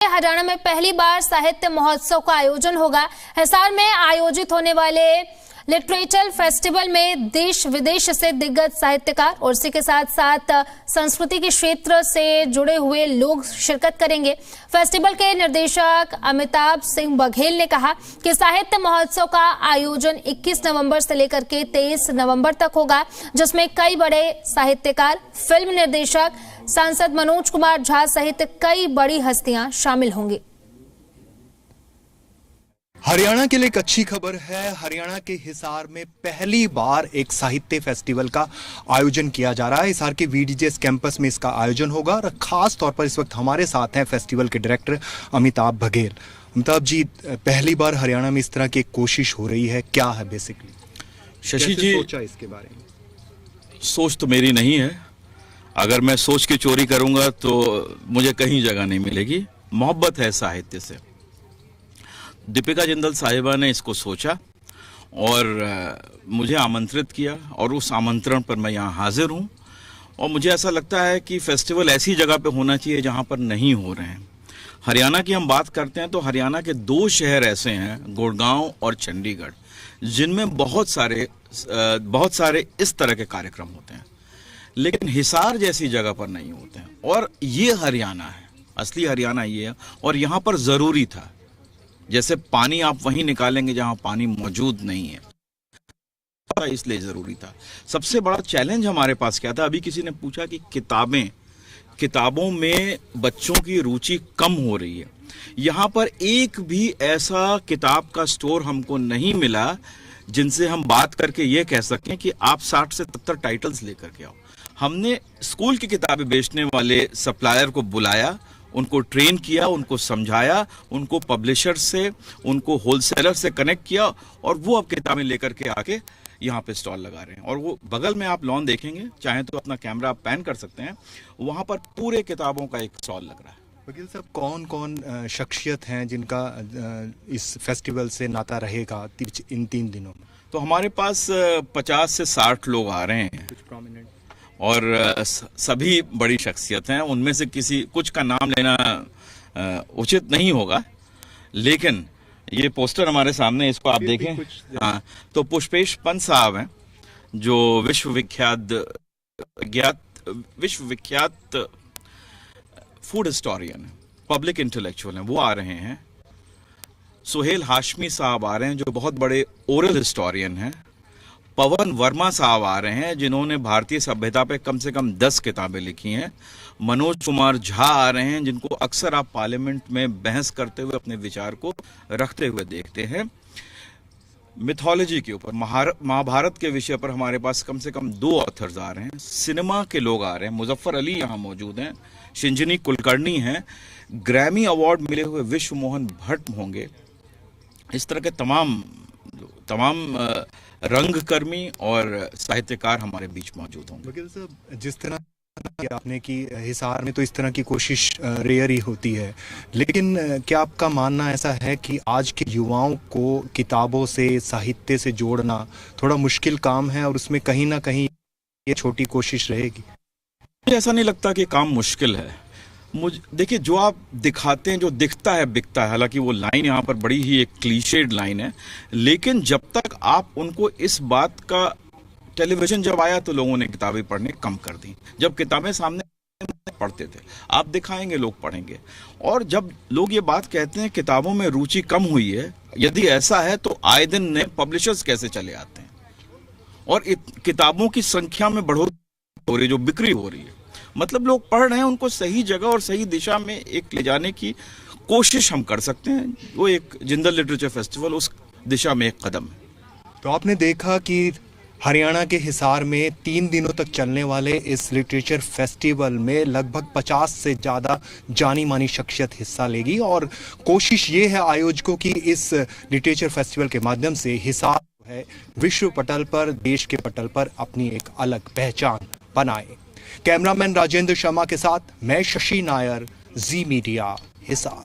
हरियाणा में पहली बार साहित्य महोत्सव का आयोजन होगा। हिसार में आयोजित होने वाले लिटरेचर फेस्टिवल में देश विदेश से दिग्गज साहित्यकार और इसी के साथ साथ संस्कृति के क्षेत्र से जुड़े हुए लोग शिरकत करेंगे। फेस्टिवल के निदेशक अमिताभ सिंह बघेल ने कहा कि साहित्य महोत्सव का आयोजन 21 नवंबर से लेकर के 23 नवंबर तक होगा, जिसमें कई बड़े साहित्यकार, फिल्म निर्देशक, सांसद मनोज कुमार झा सहित कई बड़ी हस्तियां शामिल होंगी। हरियाणा के लिए एक अच्छी खबर है। हरियाणा के हिसार में पहली बार एक साहित्य फेस्टिवल का आयोजन किया जा रहा है। हिसार के वीडीजेएस कैंपस में इसका आयोजन होगा और खास तौर पर इस वक्त हमारे साथ हैं फेस्टिवल के डायरेक्टर अमिताभ बघेल। अमिताभ जी, पहली बार हरियाणा में इस तरह की कोशिश हो रही है, क्या है बेसिकली? शशि जी, सोचा इसके बारे में? सोच तो मेरी नहीं है। अगर मैं सोच के चोरी करूंगा तो मुझे कहीं जगह नहीं मिलेगी। मोहब्बत है साहित्य से। दीपिका जिंदल साहिबा ने इसको सोचा और मुझे आमंत्रित किया और उस आमंत्रण पर मैं यहाँ हाजिर हूँ। और मुझे ऐसा लगता है कि फेस्टिवल ऐसी जगह पे होना चाहिए जहाँ पर नहीं हो रहे हैं। हरियाणा की हम बात करते हैं तो हरियाणा के 2 शहर ऐसे हैं, गुड़गांव और चंडीगढ़, जिनमें बहुत सारे इस तरह के कार्यक्रम होते हैं, लेकिन हिसार जैसी जगह पर नहीं होते हैं। और ये हरियाणा है, असली हरियाणा ये है। और यहाँ पर ज़रूरी था, जैसे पानी आप वहीं निकालेंगे जहां पानी मौजूद नहीं है, इसलिए जरूरी था। सबसे बड़ा चैलेंज हमारे पास क्या था? अभी किसी ने पूछा कि किताबों में बच्चों की रुचि कम हो रही है। यहाँ पर एक भी ऐसा किताब का स्टोर हमको नहीं मिला जिनसे हम बात करके ये कह सकें कि आप 60 से 70 टाइटल्स लेकर के आओ। हमने स्कूल की किताबें बेचने वाले सप्लायर को बुलाया, उनको ट्रेन किया, उनको समझाया, उनको पब्लिशर से, उनको होलसेलर से कनेक्ट किया और वो अब किताबें लेकर के आके यहाँ पे स्टॉल लगा रहे हैं। और वो बगल में आप लॉन देखेंगे, चाहे तो अपना कैमरा आप पैन कर सकते हैं, वहाँ पर पूरे किताबों का एक स्टॉल लग रहा है। वकील साहब, कौन कौन शख्सियत हैं जिनका इस फेस्टिवल से नाता रहेगा इन 3 दिनों में? तो हमारे पास 50 से 60 लोग आ रहे हैं, कुछ प्रोमिनेंट और सभी बड़ी शख्सियत हैं। उनमें से कुछ का नाम लेना उचित नहीं होगा, लेकिन ये पोस्टर हमारे सामने, इसको आप देखें। हाँ, तो पुष्पेश पंत साहब हैं जो विश्वविख्यात फूड हिस्टोरियन है, पब्लिक इंटेलेक्चुअल हैं, वो आ रहे हैं। सुहेल हाशमी साहब आ रहे हैं जो बहुत बड़े ओरल हिस्टोरियन हैं। पवन वर्मा साहब आ रहे हैं जिन्होंने भारतीय सभ्यता पे कम से कम 10 किताबें लिखी हैं। मनोज कुमार झा आ रहे हैं जिनको अक्सर आप पार्लियामेंट में बहस करते हुए अपने विचार को रखते हुए देखते हैं। मिथोलॉजी के ऊपर, महाभारत के विषय पर हमारे पास कम से कम 2 ऑथर्स आ रहे हैं। सिनेमा के लोग आ रहे हैं, मुजफ्फर अली यहाँ मौजूद हैं, शिंजनी कुलकर्णी हैं, ग्रैमी अवार्ड मिले हुए विश्व मोहन भट्ट होंगे। इस तरह के तमाम रंगकर्मी और साहित्यकार हमारे बीच मौजूद होंगे। वकील साहब, जिस तरह आपने की हिसार में तो इस तरह की कोशिश रेयर ही होती है, लेकिन क्या आपका मानना ऐसा है कि आज के युवाओं को किताबों से, साहित्य से जोड़ना थोड़ा मुश्किल काम है और उसमें कहीं ना कहीं ये छोटी कोशिश रहेगी? मुझे ऐसा नहीं लगता कि काम मुश्किल है। देखिए, जो आप दिखाते हैं, जो दिखता है बिकता है। हालांकि वो लाइन यहाँ पर बड़ी ही एक क्लीशेड लाइन है, लेकिन जब तक आप उनको इस बात का, टेलीविजन जब आया तो लोगों ने किताबें पढ़ने कम कर दी। जब किताबें सामने पढ़ते थे, आप दिखाएंगे लोग पढ़ेंगे। और जब लोग ये बात कहते हैं किताबों में रुचि कम हुई है, यदि ऐसा है तो आए दिन नए पब्लिशर्स कैसे चले आते हैं और किताबों की संख्या में बढ़ोतरी हो रही है, जो बिक्री हो रही है। मतलब लोग पढ़ रहे हैं, उनको सही जगह और सही दिशा में एक ले जाने की कोशिश हम कर सकते हैं। वो एक जिंदल लिटरेचर फेस्टिवल उस दिशा में एक कदम है। तो आपने देखा कि हरियाणा के हिसार में 3 दिनों तक चलने वाले इस लिटरेचर फेस्टिवल में लगभग 50 से ज़्यादा जानी मानी शख्सियत हिस्सा लेगी और कोशिश ये है आयोजकों की इस लिटरेचर फेस्टिवल के माध्यम से हिसार है विश्व पटल पर, देश के पटल पर अपनी एक अलग पहचान बनाए। कैमरामैन राजेंद्र शर्मा के साथ मैं शशि नायर, जी मीडिया, हिसार।